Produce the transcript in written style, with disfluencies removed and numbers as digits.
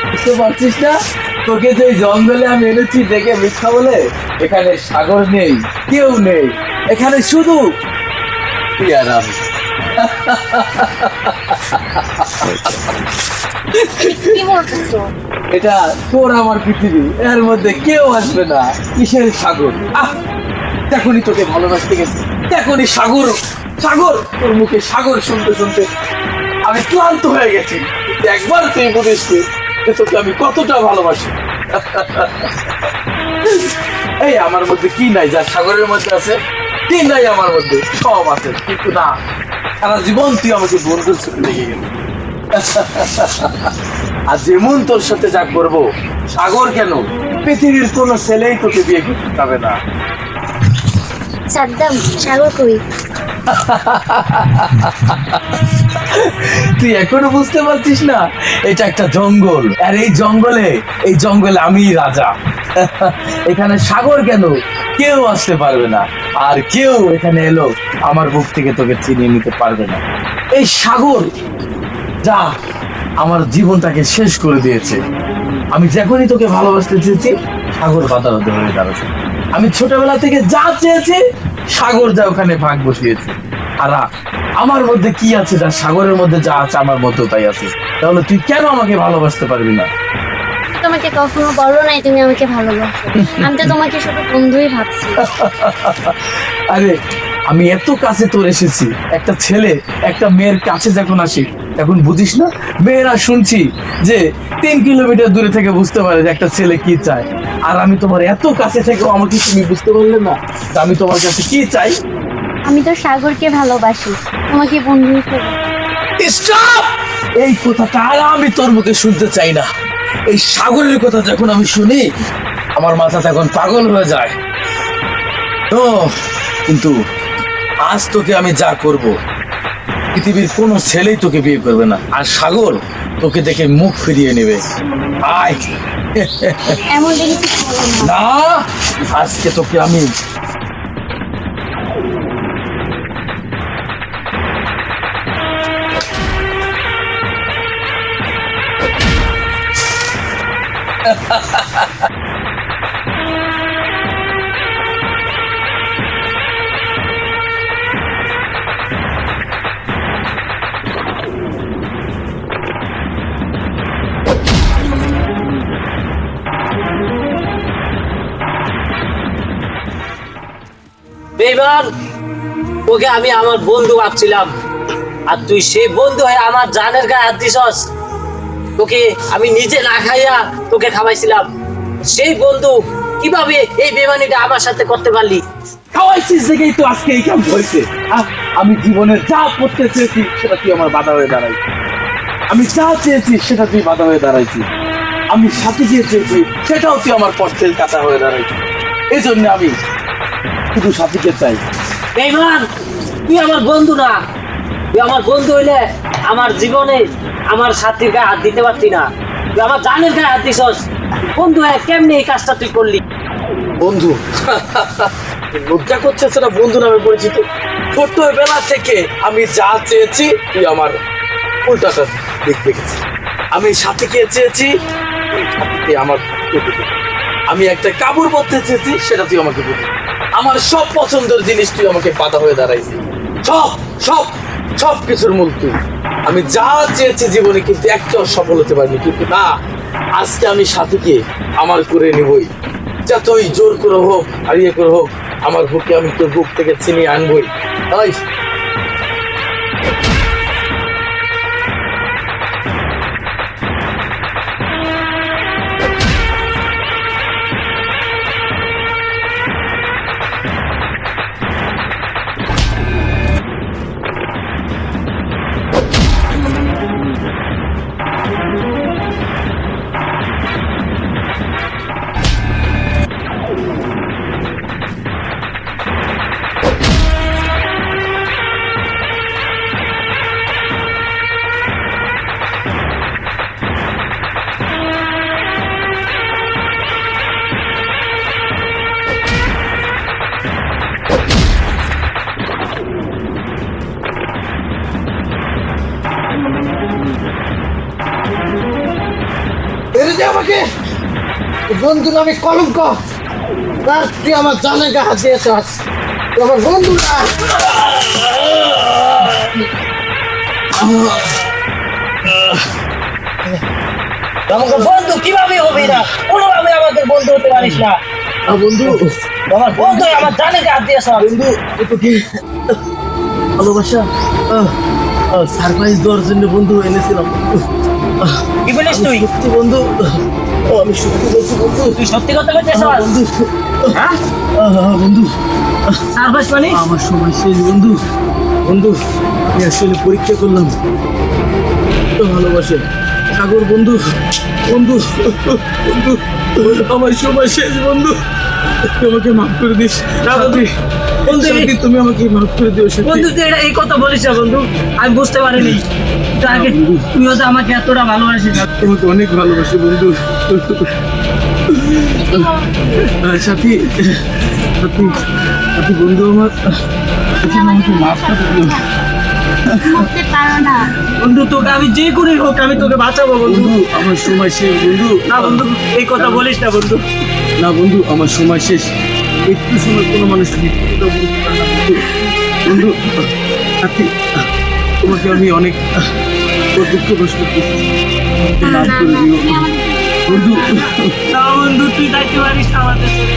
বুঝতে পারছিস না? তোকে যে জঙ্গলে আমি এনেছি দেখে মিথ্যা বলে? এখানে সাগর নেই, কেউ নেই, এখানে শুধু তুই আর আমি। কি বলতেছো? এটা তোর আমার পৃথিবী, এর মধ্যে কেউ আসবে না। কিসের সাগর? দেখনি তোকে ভালোবাসতে গেছি, দেখনি সাগর, সাগর, তোর মুখে সাগর শুনতে শুনতে আমি ক্লান্ত হয়ে গেছি। একবার তুই বুঝিস যে তোকে আমি কতটা ভালোবাসি। এই আমার মধ্যে কি নাই যা সাগরের মধ্যে আছে? কি নাই আমার মধ্যে? সব আছে, কিন্তু না, সারা জীবন তুই আমাকে বন্ধুর চোখে লেগে গেলি। আর যেমন তোর সাথে যা করবো, সাগর কেন, পৃথিবীর কোনো ছেলেই তোকে বিয়ে করতে পারবে না। সাদ্দাম, সাগর কই? তুই এখনো বুঝতে পারছিস না? এটা একটা জঙ্গল, আর এই জঙ্গলে আমি রাজা। এখানে সাগর কেন, কেউ আসতে পারবে না, আর কেউ এখানে এলো আমার বুক থেকে তোকে চিনিয়ে নিতে পারবে না। এই সাগর যা আমার জীবনটাকে শেষ করে দিয়েছে। আমি যখনই তোকে ভালোবাসতে চেয়েছি, সাগর বাধা হয়ে দাঁড়াচ্ছে। আমি ছোটবেলা থেকে যা চেয়েছি, সাগর যা ওখানে ভাগ বসিয়েছে। আর আমার মধ্যে কি আছে যা সাগরের মধ্যে যা আছে আমার মধ্যে তাই আছে। তাহলে তুই কেন আমাকে ভালোবাসতে পারবি না? তোমাকে কখনো বলো নাই তুমি আমাকে ভালোবাসো। আমি তো তোমাকে শুধু বন্ধুই ভাবছি। আরে আমি এত কাছে তোর এসেছি, একটা ছেলে একটা মেয়ের কাছে যখন আসি তখন বুঝিস না? মেয়েরা শুনছি যে 3 কিলোমিটার দূরে থেকে বুঝতে পারে যে একটা ছেলে কি চায়। আর আমি তোমার এত কাছে থেকেও আমাকে তুমি বুঝতে পারলে না যে আমি তোমার কাছে কি চাই? আমি তো সাগরকে ভালোবাসি, তোমাকে বন্ধুই করব। স্টপ! এই কথাটা আর আমি তোর মুখে শুনতে চাই না। এই সাগরের কথা যখন আমি শুনি, আমার মাথা তখন পাগল হয়ে যায়। তো কিন্তু আজ তোকে আমি যা করব, পৃথিবীর কোনো ছেলেই তোকে বিয়ে করবে না, আর সাগর তোকে দেখে মুখ ফিরিয়ে নেবে। আয়। এমন দেখে কিছু বলো না। না, আজকে তোকে আমি বেঈমান, ওকে আমি আমার বন্ধু ভাবছিলাম, আর তুই সেই বন্ধু হয়ে আমার জানের গায়ে হাত দিছস। তোকে আমি নিজে না খাইয়া তোকে খাওয়াইছিলাম, সেই বন্ধু কিভাবে এই বেঈমানিটা আমার সাথে করতে পারলি? খাওয়াইছিস দেখেই তো আজকে এই কাম হয়েছে। আমি জীবনে যা করতে চেয়েছি সেটা তুই আমার বাধা হয়ে দাঁড়াইছিস। আমি যা চেয়েছি সেটা তুই বাধা হয়ে দাঁড়াইছিস। আমি সাথে গিয়ে চেয়েছি সেটাও তুই আমার পথের কাটা হয়ে দাঁড়াইছিস। এই জন্য আমি শুধু সাথীকে চাই। বেঈমান, তুই আমার বন্ধু না। তুই আমার বন্ধু হইলে আমার জীবনে আমার সাথীর গায়ে হাত দিতে পারতি না। তুই আমার জানের গায়ে হাত দিছস। বন্ধু হয়ে কেমনি এই কাজটা তুই করলি? বন্ধু? লজ্জা করছে সেটা বন্ধু নামে পরিচিত? ছোটবেলা থেকে আমি যা চেয়েছি তুই আমার উল্টাটা দিক দেখেছি। আমি সাথীকে চেয়েছি, সাথীকে আমার আমি একটা কাপড় পরতে চেয়েছি, সেটা তুই আমাকে বলি। আমার সব পছন্দের জিনিস তুই আমাকে বাধা হয়ে দাঁড়াইছি। সব সব সব কিছুর মূল তুই। আমি যা চেয়েছি জীবনে কিন্তু একটাও সফল হতে পারিনি, কিন্তু না, আজকে আমি সাথীকে আমার করে নিবই। যতই জোর করে হোক আর ইয়ে করে হোক, আমার বুকে আমি তোর বুক থেকে ছিনিয়ে আনবই। তাই আমাকে বন্ধু নামে কলঙ্ক, তার তুই আমার জানের গায়ে হাত দিয়েছিস, তুই আমার বন্ধু না। আমাকে বন্ধু কিভাবে হবে না, কোনোভাবে আমাদের বন্ধু হতে পারিস না। বন্ধু, আমার বন্ধু আমার জানের গায়ে হাত দিয়েছ। বন্ধু তোকে ভালোবাসা সারপ্রাইজ দেওয়ার জন্য বন্ধু এনেছিলাম। কি বলিস তুই? সত্যি বন্ধু, আমি সত্যি বলছি বন্ধু। তুই সত্যি কথা বলছিস? বন্ধু, হ্যাঁ বন্ধু, সারপ্রাইজ মানে? আমার সময় শেষ বন্ধু। বন্ধু, আমি আসলে পরীক্ষা করলাম তো ভালোবাসে সাগর বন্ধু। বন্ধু, বন্ধু, আমার সময় শেষ বন্ধু, তুই আমাকে মাফ করে দিস। বন্ধু, বন্ধু, সাথী, তুমি আমাকে মাফ করে দিও সাথী। বন্ধু তুই এই কথা বলিস না বন্ধু, আমি বুঝতে পারিনি তুই আগে তুই হয়তো আমাকে এতটা ভালোবাসিস না। তোমাকে অনেক ভালোবাসি বন্ধু। সাথী, সাথী, সাথী বন্ধু আমার, তুমি আমাকে মাফ করে দিও। করতে পারো না। বন্ধু তোকে আমি যে করে হোক আমি তোকে বাঁচাবো বন্ধু। বন্ধু, আমার সময় শেষ বন্ধু। না বন্ধু এই কথা বলিস না বন্ধু। না বন্ধু, আমার সময় শেষ। একটু সময় কোনো মানুষ মিথ্যে কথা বলতে পারে না বন্ধু। বন্ধু, সাথী, তোমাকে আমি অনেক দুঃখ কষ্ট দিচ্ছি, আমাকে না মাফ না করে না, দিও তুমি আমাকে বন্ধু। না বন্ধু তুই যাইতে পারিস না আমাদের ছেড়ে।